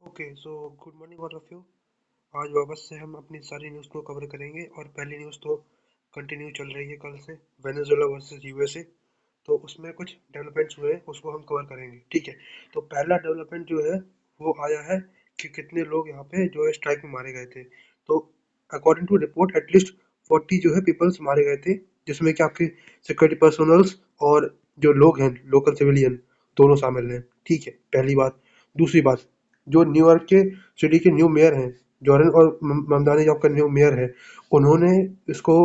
Okay so good morning all of you. आज वापस से हम अपनी सारी न्यूज़ को कवर करेंगे और पहली न्यूज़ तो कंटिन्यू चल रही है कल से, वेनेजुएला वर्सेस यूएसए। तो उसमें कुछ डेवलपमेंट्स हुए उसको हम कवर करेंगे, ठीक है। तो पहला डेवलपमेंट जो है वो आया है कि कितने लोग यहाँ पे जो है स्ट्राइक में मारे गए थे। तो अकॉर्डिंग टू रिपोर्ट एटलीस्ट 40 जो है पीपल्स मारे गए थे, जिसमें कि आपके सिक्योरिटी पर्सनल्स और जो लोग हैं लोकल सिविलियन दोनों शामिल हैं, ठीक है। पहली बात। दूसरी बात, जो न्यूयॉर्क के सिटी के न्यू मेयर हैं, जॉर्डन और ममदानी जो आपका न्यू मेयर है, उन्होंने इसको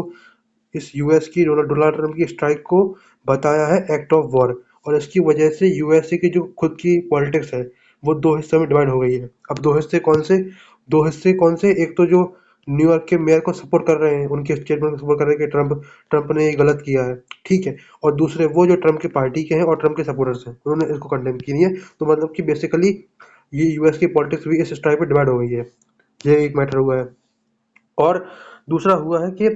इस यूएस की डोनाल्ड ट्रंप की स्ट्राइक को बताया है एक्ट ऑफ वॉर। और इसकी वजह से यूएसए की जो खुद की पॉलिटिक्स है वो दो हिस्सों में डिवाइड हो गई है। अब दो हिस्से कौन से, एक तो जो न्यूयॉर्क के मेयर को सपोर्ट कर रहे हैं, उनके स्टेटमेंट को सपोर्ट कर रहे हैं कि ट्रंप ट्रंप ने ये गलत किया है, ठीक है। और दूसरे वो जो ट्रंप की पार्टी के हैं और ट्रंप के सपोर्टर्स हैं, उन्होंने इसको कंडेम की है। तो मतलब कि बेसिकली ये यूएस की पॉलिटिक्स भी इस स्ट्राइक पे डिवाइड हो गई है। ये एक मैटर हुआ है। और दूसरा हुआ है कि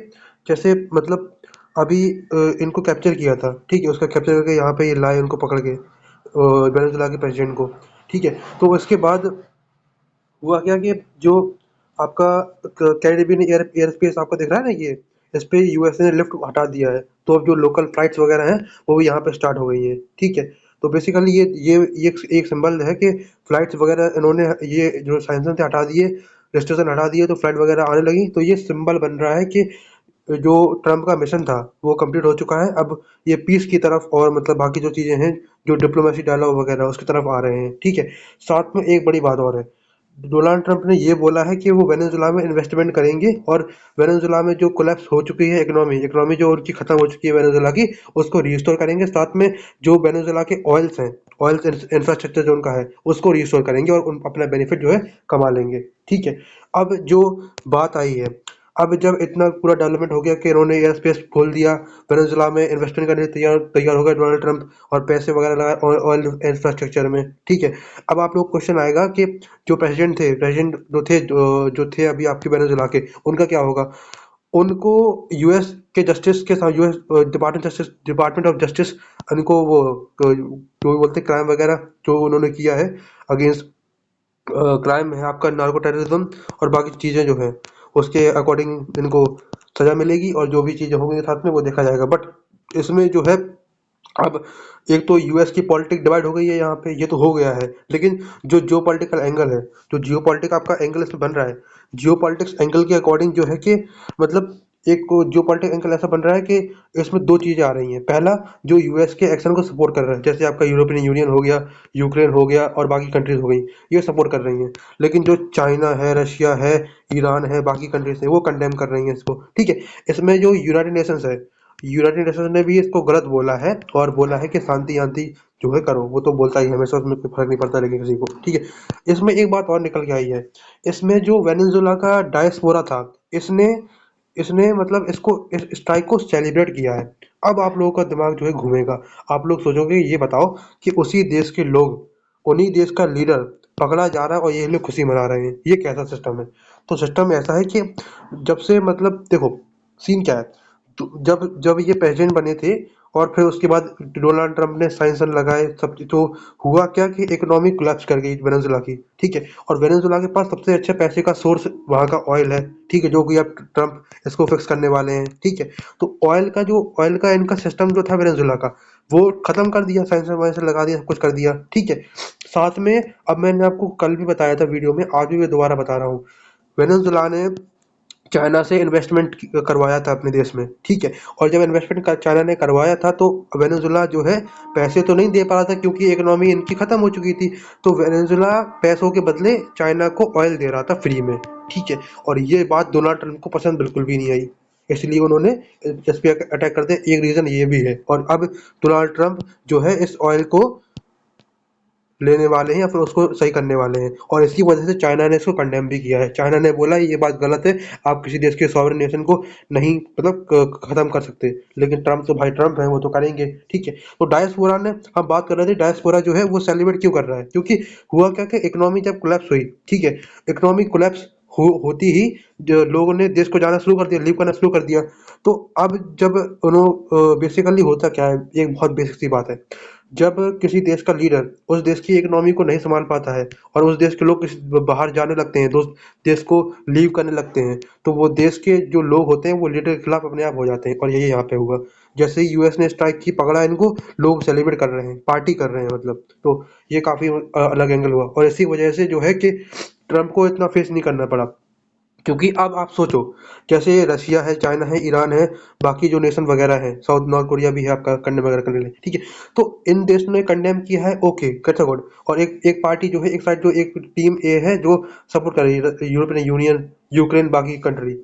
जैसे मतलब अभी इनको कैप्चर किया था, ठीक है। उसका कैप्चर करके यहाँ पे ये लाए उनको पकड़ के वेनेजुएला के प्रेसिडेंट को, ठीक है। तो उसके बाद हुआ क्या कि जो आपका कैरिबियन एयर स्पेस आपको दिख रहा है ना, ये इस पे यूएसए ने लिफ्ट हटा दिया है। तो अब जो लोकल फ्लाइट्स वगैरह हैं वो भी यहाँ पे स्टार्ट हो गई हैं, ठीक है। तो बेसिकली ये एक सिंबल है कि फ्लाइट्स वगैरह इन्होंने ये जो साइंस थे हटा दिए, रेस्ट्रिक्शन हटा दिए, तो फ्लाइट वगैरह आने लगी। तो ये सिंबल बन रहा है कि जो ट्रम्प का मिशन था वो कंप्लीट हो चुका है। अब ये पीस की तरफ और मतलब बाकी जो चीज़ें हैं, जो डिप्लोमेसी डायलॉग वगैरह उसकी तरफ आ रहे हैं, ठीक है। साथ में एक बड़ी बात और है, डोनाल्ड ट्रंप ने ये बोला है कि वो वेनेजुएला में इन्वेस्टमेंट करेंगे और वेनेजुएला में जो कोलैप्स हो चुकी है इकोनॉमी इकोनॉमी जो उनकी खत्म हो चुकी है वेनेजुएला की, उसको रिस्टोर करेंगे। साथ में जो वेनेजुएला के ऑयल्स हैं, ऑयल्स इंफ्रास्ट्रक्चर जो उनका है उसको रिस्टोर करेंगे और अपना बेनिफिट जो है कमा लेंगे, ठीक है। अब जो बात आई है, अब जब इतना पूरा डेवलपमेंट हो गया कि इन्होंने एयर स्पेस खोल दिया, वेनेजुएला में इन्वेस्टमेंट करने तैयार तैयार हो गया डोनाल्ड ट्रंप और पैसे वगैरह लगाए ऑयल इंफ्रास्ट्रक्चर में, ठीक है। अब आप लोग क्वेश्चन आएगा कि जो प्रेसिडेंट जो थे अभी आपके वेनेजुएला के, उनका क्या होगा। उनको यूएस के जस्टिस के साथ, यूएस डिपार्टमेंट ऑफ जस्टिस, उनको वो जो बोलते हैं क्राइम वगैरह जो उन्होंने किया है अगेंस्ट, क्राइम है आपका नार्को टेररिज्म और बाकी चीज़ें जो हैं उसके अकॉर्डिंग इनको सजा मिलेगी और जो भी चीज़ें होंगी साथ में वो देखा जाएगा। बट इसमें जो है, अब एक तो यूएस की पॉलिटिक्स डिवाइड हो गई है यहाँ पे, ये तो हो गया है। लेकिन जो जियो पॉलिटिकल एंगल है, जो जियो पॉलिटिक आपका एंगल इसमें बन रहा है, जियो पॉलिटिक्स एंगल के अकॉर्डिंग जो है कि मतलब एक जियो पॉलिटिक एंगल ऐसा बन रहा है कि इसमें दो चीज़ें आ रही हैं। पहला, जो यूएस के एक्शन को सपोर्ट कर रहा है, जैसे आपका यूरोपियन यूनियन हो गया, यूक्रेन हो गया और बाकी कंट्रीज हो गई, ये सपोर्ट कर रही हैं। लेकिन जो चाइना है, रशिया है, ईरान है, बाकी कंट्रीज है, वो कंडेम कर रही हैं इसको, ठीक है। इसमें जो यूनाइटेड नेशंस ने भी इसको गलत बोला है और बोला है कि शांति शांति जो है करो, वो तो बोलता ही है हमेशा, उसमें कोई फर्क नहीं पड़ता लेकिन किसी को, ठीक है। इसमें एक बात और निकल के आई है, इसमें जो वेनेजुएला का डायस्पोरा था, इसने इसने मतलब इसको इस स्ट्राइक को सेलिब्रेट किया है। अब आप लोगों का दिमाग जो है घूमेगा, आप लोग सोचोगे ये बताओ कि उसी देश के लोग, उन्हीं देश का लीडर पकड़ा जा रहा है और ये लोग खुशी मना रहे हैं, ये कैसा सिस्टम है। तो सिस्टम ऐसा है कि जब से मतलब देखो सीन क्या है, तो जब जब ये प्रेसिडेंट बने थे और फिर उसके बाद डोनाल्ड ट्रंप ने साइन लगाए सब, तो हुआ क्या कि इकोनॉमी कोलैप्स कर गई वेनेजुएला की, ठीक है। और वेनेजुएला के पास सबसे अच्छे पैसे का सोर्स वहाँ का ऑयल है, ठीक है, जो कि अब ट्रंप इसको फिक्स करने वाले हैं, ठीक है। तो ऑयल का इनका सिस्टम जो था वेनेजुएला का, वो खत्म कर दिया, साइंस वाइंस लगा दिया, सब कुछ कर दिया, ठीक है। साथ में अब मैंने आपको कल भी बताया था वीडियो में, आज भी मैं दोबारा बता रहा हूँ, वेनेजुएला ने चाइना से इन्वेस्टमेंट करवाया था अपने देश में, ठीक है। और जब इन्वेस्टमेंट चाइना ने करवाया था तो वेनेजुएला जो है पैसे तो नहीं दे पा रहा था क्योंकि इकोनॉमी इनकी खत्म हो चुकी थी। तो वेनेजुएला पैसों के बदले चाइना को ऑयल दे रहा था फ्री में, ठीक है। और ये बात डोनाल्ड ट्रंप को पसंद बिल्कुल भी नहीं आई, इसलिए उन्होंने इस पे अटैक कर दिया। एक रीजन ये भी है। और अब डोनाल्ड ट्रंप जो है इस ऑयल को लेने वाले हैं या फिर उसको सही करने वाले हैं, और इसकी वजह से चाइना ने इसको कंडेम भी किया है। चाइना ने बोला ये बात गलत है, आप किसी देश के सॉवरेन नेशन को नहीं मतलब खत्म कर सकते। लेकिन ट्रम्प तो भाई ट्रम्प है, वो तो करेंगे, ठीक है। तो डायस्पोरा ने, हम बात कर रहे थे डायस्पोरा जो है वो सेलिब्रेट क्यों कर रहा है, क्योंकि हुआ क्या कि इकोनॉमी जब कोलैप्स हुई, ठीक है, इकोनॉमी कोलैप्स होती ही जो लोगों ने देश को जाना शुरू कर दिया, लीव करना शुरू कर दिया। तो अब जब उन्होंने बेसिकली होता क्या है, एक बहुत बेसिक सी बात है, जब किसी देश का लीडर उस देश की इकोनॉमी को नहीं संभाल पाता है और उस देश के लोग बाहर जाने लगते हैं, तो उस देश को लीव करने लगते हैं, तो वो देश के जो लोग होते हैं वो लीडर के खिलाफ अपने आप हो जाते हैं। और यही यहाँ पे हुआ। जैसे ही यूएस ने स्ट्राइक की, पकड़ा इनको, लोग सेलिब्रेट कर रहे हैं, पार्टी कर रहे हैं मतलब। तो ये काफी अलग एंगल हुआ, और इसी वजह से जो है कि ट्रम्प को इतना फेस नहीं करना पड़ा। क्योंकि अब आप सोचो, जैसे रशिया है, चाइना है, ईरान है, बाकी जो नेशन वगैरह है, साउथ नॉर्थ कोरिया भी है आपका कंडेम वगैरह करने लगे, ठीक है। तो इन देशों ने कंडेम किया है, ओके, कट्स गुड। और एक एक पार्टी जो है, एक साइड जो एक टीम ए है जो सपोर्ट कर रही है यूरोपियन यूनियन, यूक्रेन, बाकी कंट्री।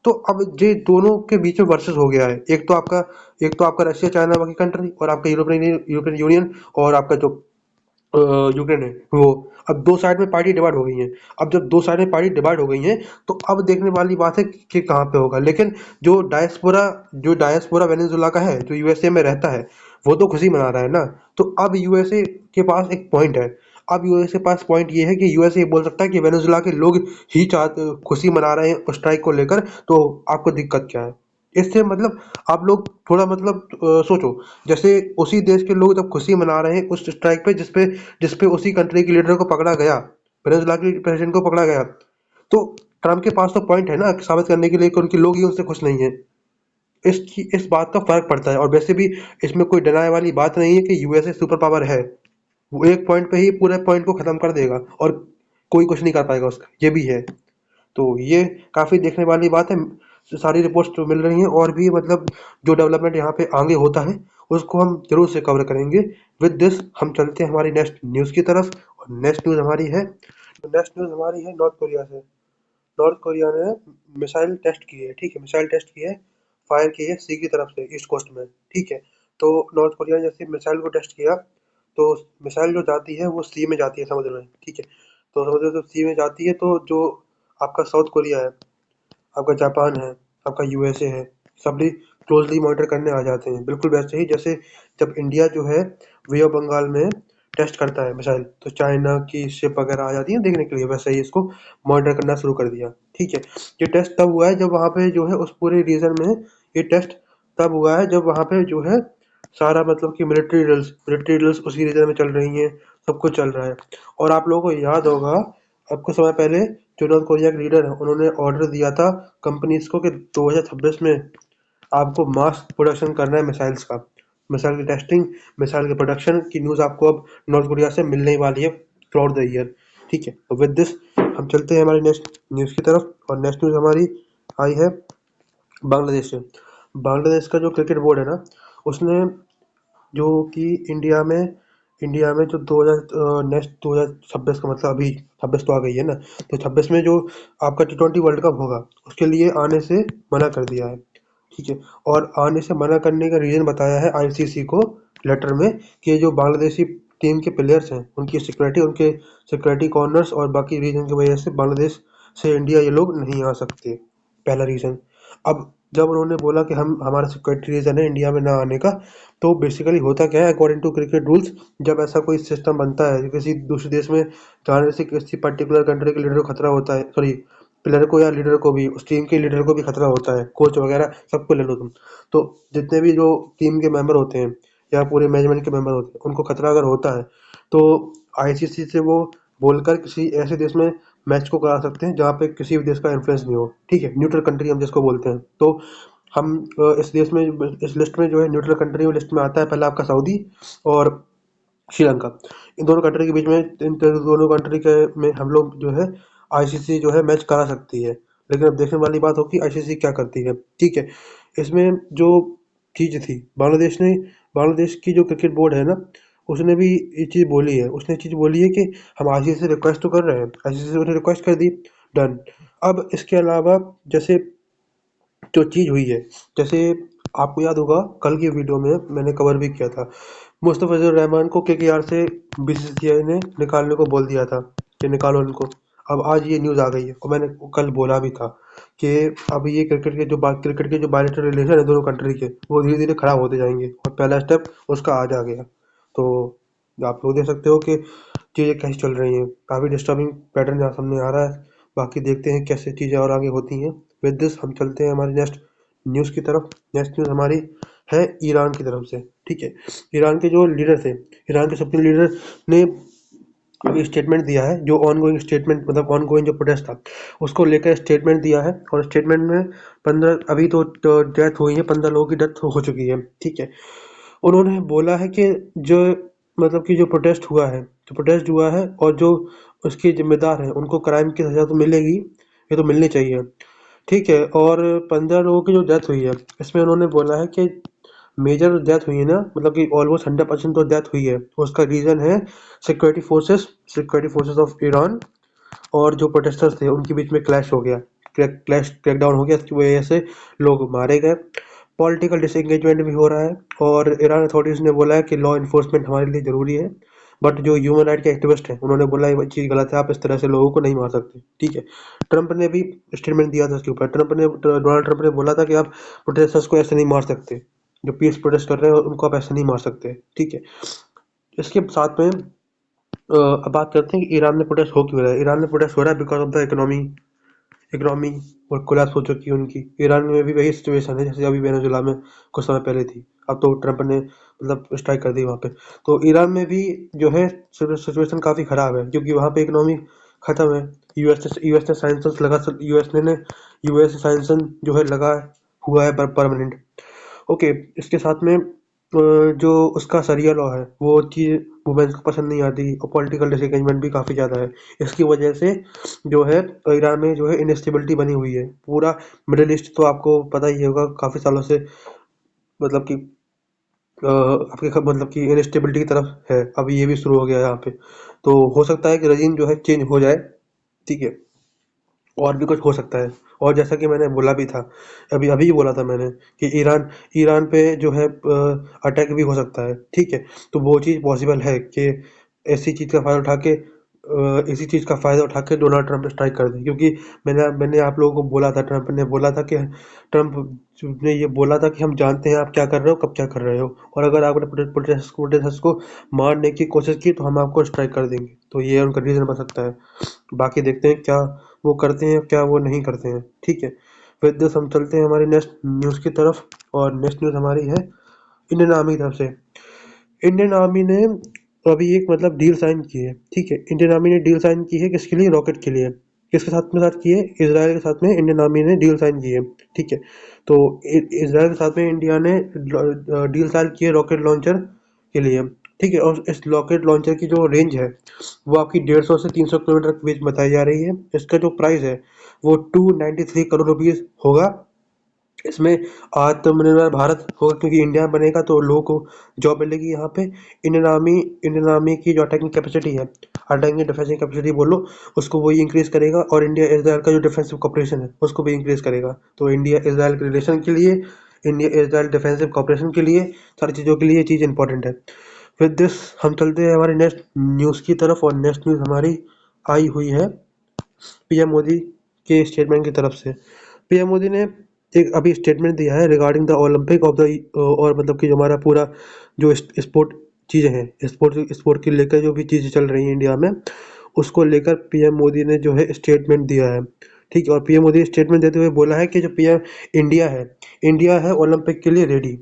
तो अब ये दोनों के बीच में वर्सेस हो गया है। एक तो आपका रशिया, चाइना, बाकी कंट्री, और आपका यूरोपियन यूनियन, और आपका जो यूक्रेन है वो। अब दो साइड में पार्टी डिवाइड हो गई हैं। अब जब दो साइड में पार्टी डिवाइड हो गई हैं, तो अब देखने वाली बात है कि कहाँ पे होगा। लेकिन जो डायस्पोरा वेनेजुला का है, जो यूएसए में रहता है, वो तो खुशी मना रहा है ना। तो अब यूएसए के पास एक पॉइंट है। अब यूएसए के पास पॉइंट ये है कि यूएसए बोल सकता है कि वेनेजुला के लोग ही चाहते खुशी मना रहे हैं स्ट्राइक को लेकर, तो आपको दिक्कत क्या है। इससे मतलब आप लोग थोड़ा मतलब सोचो। जैसे उसी देश के लोग जब खुशी मना रहे हैं उस स्ट्राइक पे, जिसपे उसी कंट्री के लीडर को पकड़ा गया, वेनेजुला के प्रेसिडेंट को पकड़ा गया, तो ट्रम्प के पास तो पॉइंट है ना साबित करने के लिए कि उनके लोग ही उनसे खुश नहीं है। इस बात का फर्क पड़ता है। और वैसे भी इसमें कोई डराने वाली बात नहीं है कि यूएसए सुपर पावर है। वो एक पॉइंट पे ही पूरे पॉइंट को खत्म कर देगा, और कोई कुछ नहीं कर पाएगा उसका, ये भी है। तो ये काफ़ी देखने वाली बात है। सारी रिपोर्ट्स जो मिल रही हैं, और भी मतलब जो डेवलपमेंट यहाँ पे आगे होता है, उसको हम जरूर से कवर करेंगे। विद दिस हम चलते हैं हमारी नेक्स्ट न्यूज़ की तरफ। और नेक्स्ट न्यूज़ हमारी है नॉर्थ कोरिया से। नॉर्थ कोरिया ने मिसाइल टेस्ट की है, ठीक है, मिसाइल टेस्ट की है, फायर की है सी की तरफ से, ईस्ट कोस्ट में, ठीक है। तो नॉर्थ कोरिया ने जैसे मिसाइल को टेस्ट किया, तो मिसाइल जो जाती है वो सी में जाती है, समुद्र में, ठीक है। तो समुद्र जब सी में जाती है, तो जो आपका साउथ कोरिया है, आपका जापान है, आपका यूएसए है, सभी क्लोजली मॉनिटर करने आ जाते हैं। बिल्कुल वैसे ही जैसे जब इंडिया जो है वे ऑफ बंगाल में टेस्ट करता है मिसाइल, तो चाइना की शिप वगैरह आ जाती है देखने के लिए, वैसे ही इसको मॉनिटर करना शुरू कर दिया, ठीक है। ये टेस्ट तब हुआ है जब वहाँ पे जो है उस पूरे रीजन में, ये टेस्ट तब हुआ है जब वहाँ पे जो है सारा मतलब कि मिलिट्री ड्रिल्स उसी रीजन में चल रही हैं, सब कुछ चल रहा है। और आप लोगों को याद होगा, अब कुछ समय पहले जो नॉर्थ कोरिया के लीडर हैं, उन्होंने ऑर्डर दिया था कंपनीज को कि 2026 में आपको मास प्रोडक्शन करना है मिसाइल्स का। मिसाइल की टेस्टिंग, मिसाइल के प्रोडक्शन की न्यूज़ आपको अब नॉर्थ कोरिया से मिलने ही वाली है थ्रू आउट द ईयर, ठीक है। तो विद दिस हम चलते हैं हमारी नेक्स्ट न्यूज़ की तरफ। और नेक्स्ट न्यूज़ हमारी आई है बांग्लादेश से। बांग्लादेश का जो क्रिकेट बोर्ड है ना, उसने जो कि इंडिया में जो 2000 नेक्स्ट 2026 का मतलब अभी 26 तो आ गई है ना, तो 26 में जो आपका T20 वर्ल्ड कप होगा, उसके लिए आने से मना कर दिया है, ठीक है। और आने से मना करने का रीज़न बताया है आईसीसी को लेटर में, कि जो बांग्लादेशी टीम के प्लेयर्स हैं उनके सिक्योरिटी कॉर्नर्स और बाकी रीजन की वजह से बांग्लादेश से इंडिया ये लोग नहीं आ सकते, पहला रीज़न। अब जब उन्होंने बोला कि हम हमारा सिक्योरिटी रीज़न है इंडिया में ना आने का, तो बेसिकली होता क्या है, अकॉर्डिंग टू क्रिकेट रूल्स, जब ऐसा कोई सिस्टम बनता है किसी दूसरे देश में जाने से, किसी पर्टिकुलर कंट्री के लीडर को खतरा होता है, सॉरी, प्लेयर को या लीडर को भी, उस टीम के लीडर को भी खतरा होता है, कोच वगैरह सबको ले लो तुम। तो जितने भी जो टीम के मेंबर होते हैं या पूरे मैनेजमेंट के मेंबर होते हैं, उनको खतरा अगर होता है, तो आईसीसी से वो बोलकर किसी ऐसे देश में मैच को करा सकते हैं जहाँ पे किसी भी देश का इन्फ्लुएंस नहीं हो, ठीक है, न्यूट्रल कंट्री हम जिसको बोलते हैं। तो हम इस देश में, इस लिस्ट में जो है न्यूट्रल कंट्री लिस्ट में आता है पहला आपका सऊदी और श्रीलंका। इन दोनों कंट्री के बीच में, इन दोनों कंट्री के में हम लोग जो है आईसीसी जो है मैच करा सकती है। लेकिन अब देखने वाली बात होगी आईसीसी क्या करती है, ठीक है। इसमें जो चीज़ थी, बांग्लादेश की जो क्रिकेट बोर्ड है ना, उसने भी ये चीज़ बोली है, कि हम आईसीसी से रिक्वेस्ट तो कर रहे हैं, आईसीसी से उन्हें रिक्वेस्ट कर दी, डन। अब इसके अलावा जैसे जो चीज़ हुई है, जैसे आपको याद होगा कल की वीडियो में मैंने कवर भी किया था, मुस्तफ़िज़ुर रहमान को केकेआर से बीसीसीआई ने निकालने को बोल दिया था कि निकालो इनको। अब आज ये न्यूज़ आ गई है, और मैंने कल बोला भी था कि अब ये क्रिकेट के जो बायलैटरल रिलेशन है दोनों कंट्री के, वो धीरे धीरे खराब होते जाएंगे, और पहला स्टेप उसका आज आ गया। तो आप लोग देख सकते हो कि चीज़ें कैसी चल रही हैं, काफ़ी डिस्टर्बिंग पैटर्न यहाँ सामने आ रहा है। बाकी देखते हैं कैसे चीज़ें और आगे होती हैं। विद दिस हम चलते हैं हमारी नेक्स्ट न्यूज़ की तरफ। नेक्स्ट न्यूज़ हमारी है ईरान की तरफ से। ठीक है, ईरान के जो लीडर थे, ईरान के सुप्रीम लीडर ने अभी स्टेटमेंट दिया है, जो ऑनगोइंग स्टेटमेंट मतलब ऑनगोइंग जो प्रोटेस्ट था उसको लेकर स्टेटमेंट दिया है। और स्टेटमेंट में 15 अभी तो डेथ हुई है, 15 लोगों की डेथ हो चुकी है। ठीक है, उन्होंने बोला है कि जो मतलब कि जो प्रोटेस्ट हुआ है और जो उसके जिम्मेदार हैं उनको क्राइम की सजा तो मिलेगी, ये तो मिलनी चाहिए। ठीक है, और 15 लोगों की जो डेथ हुई है इसमें उन्होंने बोला है कि मेजर डेथ हुई है ना, मतलब कि ऑलमोस्ट 100% तो डेथ हुई है। उसका रीज़न है सिक्योरिटी फोर्सेस ऑफ ईरान और जो प्रोटेस्टर्स थे उनके बीच में क्लैश हो गया, क्रैकडाउन हो गया। इसकी वजह से लोग मारे गए, पॉलिटिकल डिसएंगेजमेंट भी हो रहा है। और ईरान अथॉरिटीज़ ने बोला है कि लॉ इन्फोर्समेंट हमारे लिए ज़रूरी है, बट जो ह्यूमन राइट के एक्टिविस्ट हैं उन्होंने बोला ये चीज़ गलत है, आप इस तरह से लोगों को नहीं मार सकते। ठीक है, ट्रंप ने भी स्टेटमेंट दिया था इसके ऊपर। डोनाल्ड ट्रंप ने बोला था कि आप प्रोटेस्टर्स को ऐसे नहीं मार सकते, जो पीस प्रोटेस्ट कर रहे हैं उनको आप ऐसे नहीं मार सकते। ठीक है, इसके साथ में अब बात करते हैं कि ईरान में प्रोटेस्ट हो क्यों रहा है। ईरान में प्रोटेस्ट हो रहा है बिकॉज ऑफ द इकोनॉमी और कोलैप्स हो चुकी है उनकी। ईरान में भी वही सिचुएशन है जैसे अभी वेनेजुला में कुछ समय पहले थी। अब तो ट्रंप ने मतलब स्ट्राइक कर दी वहाँ पे। तो ईरान में भी जो है सिचुएशन काफ़ी ख़राब है क्योंकि वहाँ पे इकोनॉमी ख़त्म है। यूएस ने सैंक्शंस लगा यूएस सैंक्शन जो है लगा हुआ है परमानेंट। ओके, इसके साथ में जो उसका शरिया लॉ है वो चीज़ वुमेन्स को पसंद नहीं आती और पॉलिटिकल डिसएंगेजमेंट भी काफ़ी ज़्यादा है। इसकी वजह से जो है ईरान में जो है इनस्टेबिलिटी बनी हुई है। पूरा मिडिल ईस्ट तो आपको पता ही होगा काफ़ी सालों से मतलब कि मतलब कि इनस्टेबिलिटी की तरफ है। अभी ये भी शुरू हो गया है यहाँ पे, तो हो सकता है कि रजीम जो है चेंज हो जाए। ठीक है, और भी कुछ हो सकता है। और जैसा कि मैंने बोला भी था, अभी अभी बोला था मैंने कि ईरान ईरान पे जो है अटैक भी हो सकता है। ठीक है, तो वो चीज़ पॉसिबल है कि इसी चीज़ का फ़ायदा उठा के डोनाल्ड ट्रंप स्ट्राइक कर दें। क्योंकि मैंने आप लोगों को बोला था, ट्रंप ने ये बोला था कि हम जानते हैं आप क्या कर रहे हो, कब क्या कर रहे हो, और अगर आपने प्रोटेस्टर्स को मारने की कोशिश की तो हम आपको स्ट्राइक कर देंगे। तो ये उनका रीज़न बन सकता है। बाकी देखते हैं क्या वो करते हैं, क्या वो नहीं करते हैं। ठीक है, फिर दिस हम चलते हैं हमारी नेक्स्ट न्यूज़ की तरफ। और नेक्स्ट न्यूज़ हमारी है इंडियन आर्मी की तरफ से। इंडियन आर्मी ने अभी एक मतलब डील साइन की है। ठीक है, इंडियन आर्मी ने डील साइन की है किसके लिए? रॉकेट के लिए। किसके साथ की है? इसराइल के साथ में इंडियन आर्मी ने डील साइन की है। ठीक है, तो इसराइल के साथ में इंडिया ने डील साइन की है रॉकेट लॉन्चर के लिए। ठीक है, और इस रॉकेट लॉन्चर की जो रेंज है वो आपकी 150 से 300 किलोमीटर के बीच बताई जा रही है। इसका जो प्राइस है वो 293 करोड़ रुपीज़ होगा। इसमें आत्मनिर्भर भारत होगा क्योंकि इंडिया में बनेगा तो लोगों को जॉब मिलेगी यहाँ पे। इंडियन आर्मी की जो अटैकिंग कैपेसिटी है, अटैकिंग डिफेंसिव कैपेसिटी बोलो, उसको वही इंक्रीज करेगा। और इंडिया इसराइल का जो डिफेंसिव कॉपरेशन है उसको भी इंक्रीज करेगा। तो इंडिया इसराइल के रिलेशन के लिए, इंडिया इसराइल डिफेंसिव कॉपरेशन के लिए, सारी चीज़ों के लिए ये चीज़ इंपॉर्टेंट है। विद दिस हम चलते हैं हमारी नेक्स्ट न्यूज़ की तरफ। और नेक्स्ट न्यूज़ हमारी आई हुई है पीएम मोदी के स्टेटमेंट की तरफ से। पीएम मोदी ने एक अभी स्टेटमेंट दिया है regarding the Olympic of the, और मतलब कि जो हमारा पूरा जो स्पोर्ट चीज़ें हैं, स्पोर्ट स्पोर्ट के लेकर जो भी चीज़ें चल रही हैं इंडिया में, उसको लेकर पीएम मोदी ने जो है स्टेटमेंट दिया है। ठीक है, और पीएम मोदी ने स्टेटमेंट देते हुए बोला है कि जो पीएम इंडिया है ओलंपिक के लिए रेडी।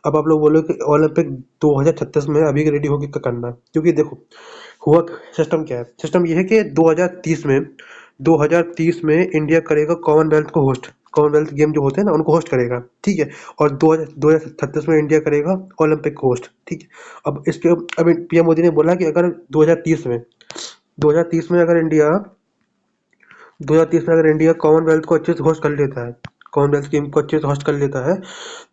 अब आप लोग बोलो कि ओलंपिक 2036 में अभी रेडी होकर क्या करना है? क्योंकि देखो हुआ सिस्टम क्या है। सिस्टम ये है कि 2030 में इंडिया करेगा कॉमनवेल्थ को होस्ट। कॉमनवेल्थ गेम जो होते हैं ना उनको होस्ट करेगा। ठीक है, और 2036 में इंडिया करेगा ओलंपिक को होस्ट। ठीक है, अब इसके अब पीएम मोदी ने बोला कि अगर 2030 में अगर इंडिया 2030 में अगर इंडिया कॉमनवेल्थ को अच्छे से होस्ट कर लेता है, कॉमनवेल्थ गेम को अच्छे से होस्ट कर लेता है,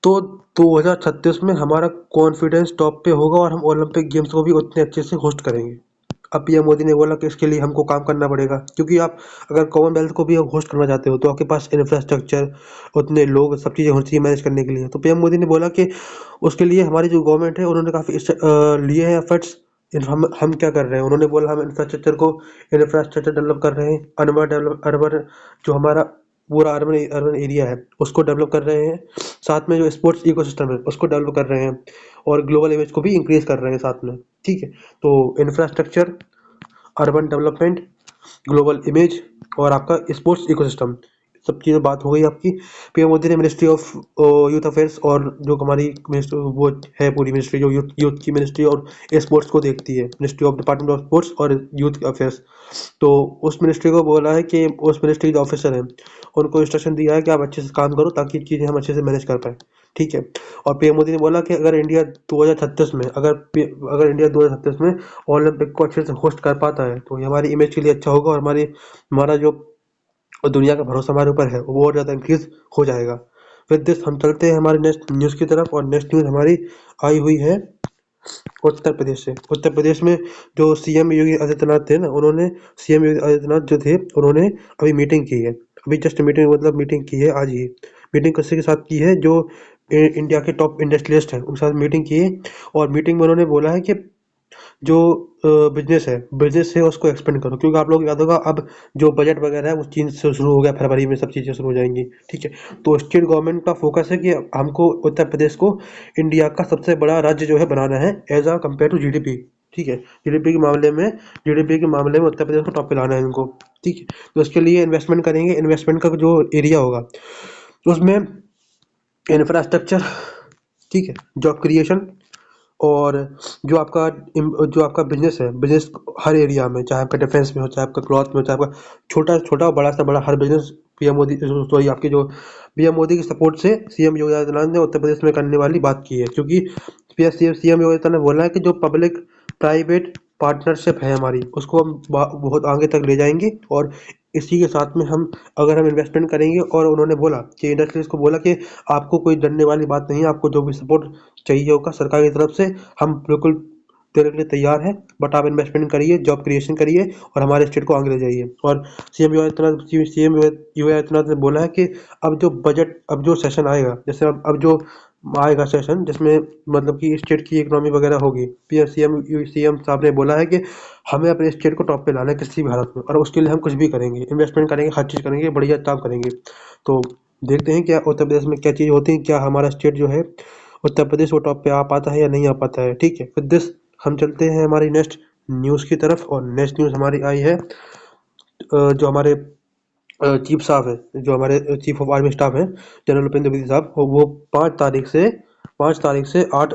तो 2036 में हमारा कॉन्फिडेंस टॉप पे होगा और हम ओलंपिक गेम्स को भी उतने अच्छे से होस्ट करेंगे। अब पीएम मोदी ने बोला कि इसके लिए हमको काम करना पड़ेगा, क्योंकि आप अगर कॉमनवेल्थ को भी होस्ट करना चाहते हो तो आपके पास इंफ्रास्ट्रक्चर, उतने लोग, सब चीज़ें होनी चाहिए मैनेज करने के लिए। तो पीएम मोदी ने बोला कि उसके लिए हमारी जो गवर्नमेंट है उन्होंने काफ़ी लिए हैं एफर्ट्स। हम क्या कर रहे हैं, उन्होंने बोला हम इंफ्रास्ट्रक्चर डेवलप कर रहे हैं। अर्बन जो हमारा पूरा अर्बन एरिया है उसको डेवलप कर रहे हैं। साथ में जो स्पोर्ट्स इकोसिस्टम है उसको डेवलप कर रहे हैं और ग्लोबल इमेज को भी इंक्रीज कर रहे हैं साथ में। ठीक है, तो infrastructure, urban development, global image और आपका स्पोर्ट्स इकोसिस्टम, सब चीज़ें बात हो गई आपकी। पीएम मोदी ने मिनिस्ट्री ऑफ यूथ अफेयर्स और जो हमारी मिनिस्ट्री वो है पूरी मिनिस्ट्री जो यूथ यूथ की मिनिस्ट्री और स्पोर्ट्स को देखती है, ministry of department of sports और यूथ अफेयर्स। तो उस मिनिस्ट्री को बोला है कि उस मिनिस्ट्री के जो ऑफिसर हैं उनको इंस्ट्रक्शन दिया है कि आप अच्छे से काम करो ताकि चीज़ें हम अच्छे से मैनेज कर पाएँ, ठीक है। और पीएम मोदी ने बोला कि अगर इंडिया 2036 में अगर इंडिया 2036 में ओलंपिक को अच्छे से होस्ट कर पाता है तो ये हमारी इमेज के लिए अच्छा होगा और हमारा जो दुनिया का भरोसा हमारे ऊपर है वो और ज़्यादा इंक्रीज हो जाएगा। विद दिस हम चलते हैं हमारे नेक्स्ट न्यूज़ की तरफ, और नेक्स्ट न्यूज़ हमारी आई हुई है उत्तर प्रदेश से। उत्तर प्रदेश में जो सीएम योगी आदित्यनाथ थे ना, उन्होंने सीएम योगी आदित्यनाथ जो थे उन्होंने अभी मीटिंग की है। अभी जस्ट मीटिंग मतलब मीटिंग की है आज ही। मीटिंग किसी के साथ की है? जो इंडिया के टॉप इंडस्ट्रियलिस्ट हैं उनके साथ मीटिंग की है। और मीटिंग में उन्होंने बोला है कि जो बिजनेस है उसको एक्सपेंड करो, क्योंकि आप लोग याद होगा अब जो बजट वगैरह है वो चीन से शुरू हो गया, फरवरी में सब चीज़ें शुरू हो जाएंगी, ठीक है। तो स्टेट गवर्नमेंट का फोकस है कि हमको उत्तर प्रदेश को इंडिया का सबसे बड़ा राज्य जो है बनाना है एज आ कम्पेयर टू जीडीपी, ठीक है। जीडीपी के मामले में उत्तर प्रदेश को टॉप पे लाना है इनको, ठीक है। तो उसके लिए इन्वेस्टमेंट करेंगे। इन्वेस्टमेंट का जो एरिया होगा उसमें इंफ्रास्ट्रक्चर, ठीक है, जॉब क्रिएशन, और जो आपका बिजनेस है, बिजनेस हर एरिया में, चाहे आपका डिफेंस में हो, चाहे आपका क्लॉथ में हो, चाहे आपका छोटा छोटा बड़ा सा बड़ा हर बिजनेस पीएम मोदी सॉरी आपके जो पीएम मोदी की सपोर्ट से सीएम योगी आदित्यनाथ ने उत्तर प्रदेश में करने वाली बात की है। क्योंकि सीएम योगी आदित्यनाथ ने बोला है कि जो पब्लिक प्राइवेट पार्टनरशिप है हमारी उसको हम बहुत आगे तक ले जाएंगे। और इसी के साथ में अगर हम इन्वेस्टमेंट करेंगे, और उन्होंने बोला कि इंडस्ट्रीज को बोला कि आपको कोई डरने वाली बात नहीं है, आपको जो भी सपोर्ट चाहिए होगा सरकार की तरफ से हम बिल्कुल देने के लिए तैयार है, बट आप इन्वेस्टमेंट करिए, जॉब क्रिएशन करिए और हमारे स्टेट को आगे ले जाइए। और सीएम योगी आदित्यनाथ ने बोला है कि अब जो सेशन आएगा, जैसे अब जो आएगा सेशन जिसमें मतलब कि स्टेट की इकोनॉमी वगैरह होगी, सीएम साहब ने बोला है कि हमें अपने स्टेट को टॉप पे लाना है किसी भी हालत में, और उसके लिए हम कुछ भी करेंगे, इन्वेस्टमेंट करेंगे, हर चीज़ करेंगे, बढ़िया काम करेंगे। तो देखते हैं क्या उत्तर प्रदेश में क्या चीज़ होती है, क्या हमारा स्टेट जो है उत्तर प्रदेश वो टॉप पे आ पाता है या नहीं आ पाता है, ठीक है। फिर दिस हम चलते हैं हमारी नेक्स्ट न्यूज़ की तरफ, और नेक्स्ट न्यूज़ हमारी आई है जो हमारे चीफ साहब है, जो हमारे चीफ ऑफ आर्मी स्टाफ है, जनरल उपेंद्र द्विवेदी साहब, वो 5 तारीख से 8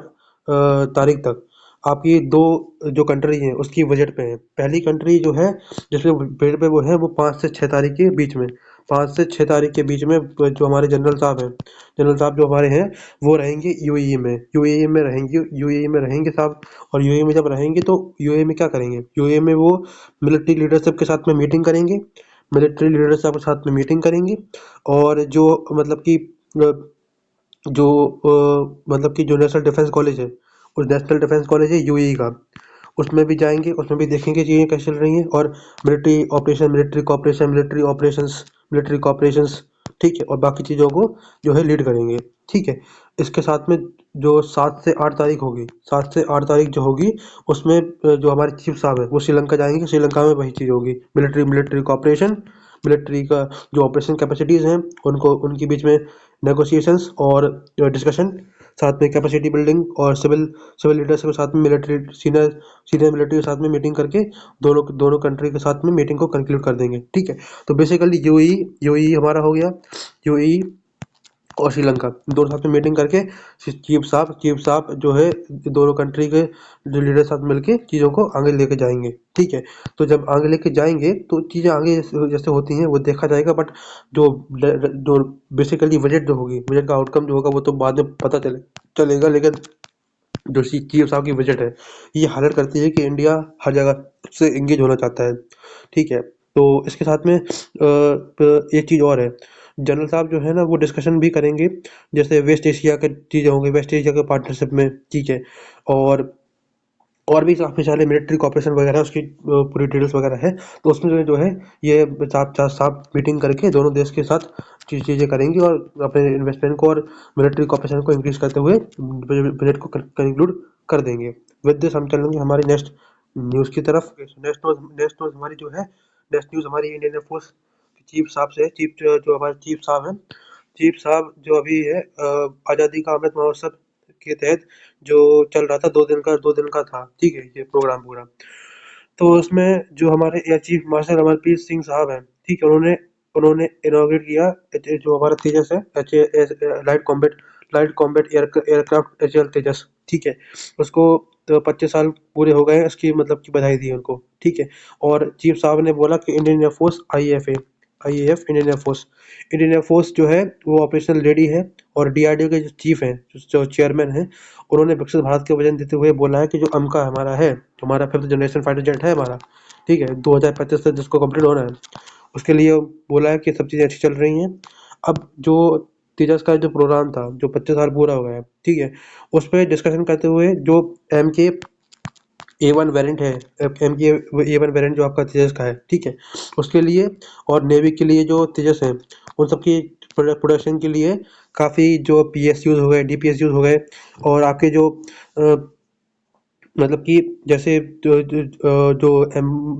तारीख तक आपकी दो जो कंट्री हैं उसकी बजट पे है। पहली कंट्री जो है जिसमें बजट पे वो है, वो 5 से 6 तारीख के बीच में, 5 से 6 तारीख के बीच में जो हमारे जनरल साहब जो हमारे हैं वो रहेंगे यूएई में रहेंगे साहब। और यूएई में जब रहेंगे तो यूएई में क्या करेंगे, यूएई में वो मिलिट्री लीडरशिप के साथ में मीटिंग करेंगे, और जो मतलब कि जो नेशनल डिफेंस कॉलेज है, उस नेशनल डिफेंस कॉलेज है यूएई का, उसमें भी जाएंगे, उसमें भी देखेंगे चीज़ें कैसे चल रही हैं, और मिलिट्री कॉपरेशंस, ठीक है, और बाकी चीज़ों को जो है लीड करेंगे, ठीक है। इसके साथ में जो 7 से 8 तारीख जो होगी उसमें जो हमारे चीफ साहब है वो श्रीलंका जाएंगे, श्रीलंका में वही चीज़ होगी, मिलिट्री कॉपरेशन, मिलिट्री का जो ऑपरेशन कैपेसिटीज़ हैं उनको उनके बीच में नेगोशिएशंस और डिस्कशन, साथ में कैपेसिटी बिल्डिंग, और सिविल लीडर्स के साथ में सीनियर मिलिट्री के साथ में मीटिंग करके दोनों कंट्री के साथ में मीटिंग को कंक्लूड कर देंगे, ठीक है। तो बेसिकली यूएई हमारा हो गया, यूएई और श्रीलंका दोनों साथ में मीटिंग करके चीफ साहब जो है दोनों कंट्री के जो लीडर साथ मिलके चीज़ों को आगे लेके जाएंगे, ठीक है। तो जब आगे लेके जाएंगे तो चीज़ें आगे जैसे होती हैं वो देखा जाएगा, बट जो जो बेसिकली बजट का आउटकम जो होगा वो तो बाद में पता चलेगा। लेकिन जो चीफ साहब की बजट है ये हाईलाइट करती है कि इंडिया हर जगह से इंगेज होना चाहता है, ठीक है। तो इसके साथ में एक चीज़ और है, जनरल साहब जो है ना वो डिस्कशन भी करेंगे, जैसे वेस्ट एशिया के चीज़ें होंगी, वेस्ट एशिया के पार्टनरशिप में, ठीक है। और और भी काफ़ी सारे मिलिट्री कॉपरेशन वगैरह उसकी पूरी डिटेल्स वगैरह है। तो उसमें जो है ये साथ मीटिंग करके दोनों देश के साथ चीज़ें करेंगी, और अपने इन्वेस्टमेंट को और मिलिट्री कॉपरेशन को इंक्रीज करते हुए बजट को कंक्लूड कर देंगे। विद दिस हम चलेंगे हमारी नेक्स्ट न्यूज़ की तरफ। नेक्स्ट न्यूज़ हमारी जो है, नेक्स्ट न्यूज़ हमारी इंडियन एयरफोर्स चीफ साहब से है। जो हमारे चीफ साहब हैं, चीफ साहब जो अभी है आज़ादी का अमृत महोत्सव के तहत जो चल रहा था, 2 दिन का था, ठीक है, ये प्रोग्राम पूरा। तो उसमें जो हमारे air chief marshal Amarpreet Singh साहब हैं, ठीक है, उन्होंने उन्होंने इनॉग्रेट किया जो हमारा तेजस है, लाइट कॉम्बैट एयरक्राफ्ट एचएएल तेजस, ठीक है। उसको तो 25 साल पूरे हो गए हैं, इसकी मतलब की बधाई दी उनको, ठीक है। और चीफ साहब ने बोला कि Indian air force IAF Indian air force जो है वो ऑपरेशनल रेडी है। और डीआरडीओ के जो चीफ हैं, जो चेयरमैन हैं, उन्होंने विकसित भारत के वजन देते हुए बोला है कि जो अमका हमारा है, हमारा 5th जनरेशन फाइटर जेट है हमारा, ठीक है, 2025 से जिसको कंप्लीट होना है, उसके लिए बोला है कि सब चीज़ें अच्छी चल रही हैं। अब जो तेजस का जो प्रोग्राम था, जो 25 साल पूरा हो गया है, ठीक है, उस पर डिस्कशन करते हुए जो एम के A1 वेरिएंट है, एम के A1 वेरिएंट जो आपका तेजस का है, ठीक है, उसके लिए और नेवी के लिए जो तेजस है, उन सबकी प्रोडक्शन के लिए काफ़ी जो PSUs हो गए, DPSUs हो गए, और आपके जो मतलब कि जैसे जो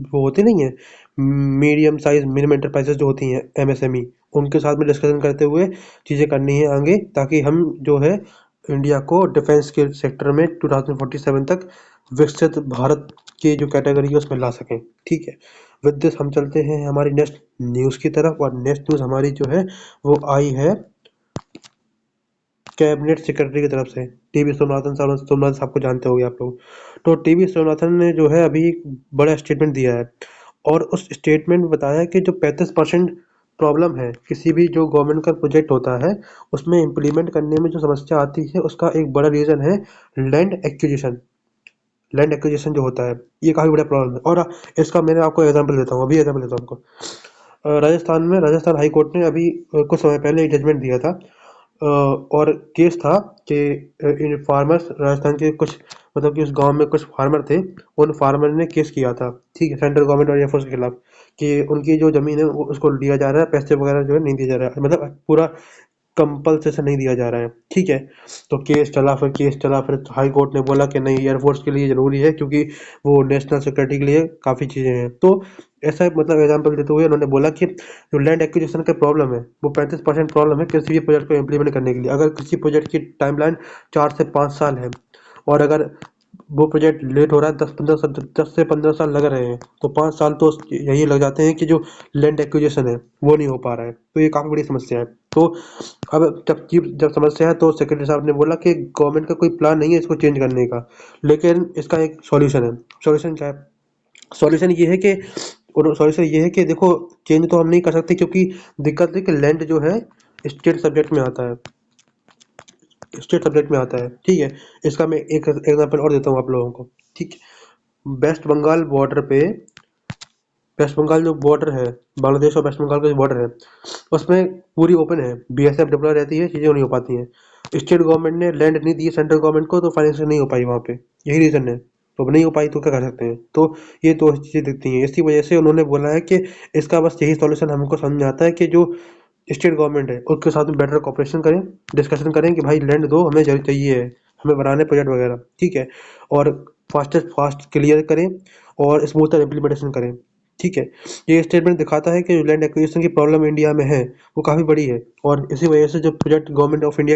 वो होते नहीं है, मीडियम साइज मिनिमम एंटरप्राइजेस जो होती हैं, MSME, उनके साथ में डिस्कशन करते हुए चीज़ें करनी है आगे, ताकि हम जो है इंडिया को डिफेंस के सेक्टर में 2047 तक विकसित भारत की जो कैटेगरी है उसमें ला सकें, ठीक है। विद दिस हम चलते हैं हमारी नेक्स्ट न्यूज़ की तरफ, और नेक्स्ट न्यूज़ हमारी जो है वो आई है कैबिनेट सेक्रेटरी की तरफ से, टीवी सोमनाथन साहब को जानते होंगे आप लोग। तो टीवी सोमनाथन ने जो है अभी एक बड़ा स्टेटमेंट दिया है, और उस स्टेटमेंट में बताया कि जो 35% प्रॉब्लम है किसी भी जो गवर्नमेंट का प्रोजेक्ट होता है उसमें इम्प्लीमेंट करने में जो समस्या आती है, उसका एक बड़ा रीज़न है लैंड एक्विजिशन। लैंड एक्विजिशन जो होता है, ये काफ़ी बड़ा प्रॉब्लम है। और इसका मैंने आपको एग्जांपल देता हूँ, अभी एग्जांपल देता हूँ आपको। राजस्थान हाई कोर्ट ने अभी कुछ समय पहले एक जजमेंट दिया था, और केस था कि इन फार्मर्स राजस्थान के कुछ मतलब कि उस गांव में कुछ फार्मर थे, उन फार्मर ने केस किया था, ठीक है, सेंट्रल गवर्नमेंट और एयरफोर्स के खिलाफ, कि उनकी जो ज़मीन है उसको लिया जा रहा है, पैसे वगैरह जो है नहीं दिया जा रहा है, मतलब पूरा कंपल्सेशन नहीं दिया जा रहा है, ठीक है। तो केस चला, फिर हाई कोर्ट ने बोला कि नहीं, एयरफोर्स के लिए ज़रूरी है, क्योंकि वो नेशनल सिक्योरिटी के लिए काफ़ी चीज़ें हैं। तो ऐसा मतलब एग्जांपल देते हुए उन्होंने बोला कि जो लैंड एक्विजिशन का प्रॉब्लम है वो 35% प्रॉब्लम है किसी भी प्रोजेक्ट को इम्प्लीमेंट करने के लिए। अगर किसी प्रोजेक्ट की टाइमलाइन 4 से 5 साल है, और अगर वो प्रोजेक्ट लेट हो रहा है, 10 से 15 साल लग रहे हैं, तो 5 साल तो यही लग जाते हैं कि जो लैंड एक्विजिशन है वो नहीं हो पा रहा है। तो ये काफ़ी बड़ी समस्या है। तो अब जब समस्या है तो सेक्रेटरी साहब ने बोला कि गवर्नमेंट का कोई प्लान नहीं है इसको चेंज करने का, लेकिन इसका एक सॉल्यूशन है। सॉल्यूशन क्या है? सॉल्यूशन ये है कि देखो, चेंज तो हम नहीं कर सकते, क्योंकि दिक्कत है कि लैंड जो है स्टेट सब्जेक्ट में आता है, ठीक है। इसका मैं एक एग्जांपल और देता हूँ आप लोगों को, ठीक है। वेस्ट बंगाल बॉर्डर पे वेस्ट बंगाल जो बॉर्डर है, बांग्लादेश और वेस्ट बंगाल का जो बॉर्डर है, उसमें पूरी ओपन है, बीएसएफ डिप्लॉय रहती है, चीज़ें नहीं हो पाती हैं। स्टेट गवर्नमेंट ने लैंड नहीं दी सेंट्रल गवर्नमेंट को, तो फाइनेंशियल नहीं हो पाई वहाँ पे, यही रीज़न है। तो अब नहीं हो पाई तो क्या कर सकते हैं। तो ये दो चीज़ें दिखती हैं, इसी वजह से उन्होंने बोला है कि इसका बस यही सॉल्यूशन हमको समझ में आता है कि जो स्टेट गवर्नमेंट है उसके साथ में बेटर कॉपरेशन करें, डिस्कशन करें कि भाई लैंड दो, हमें चाहिए है, हमें बनाने प्रोजेक्ट वगैरह, ठीक है। और फास्ट क्लियर करें, और स्मूथर इम्प्लीमेंटेशन करें, ठीक है। ये स्टेटमेंट दिखाता है कि लैंड एक्विजिशन की प्रॉब्लम इंडिया में है वो काफ़ी बड़ी है, और इसी वजह से जो प्रोजेक्ट गवर्नमेंट ऑफ इंडिया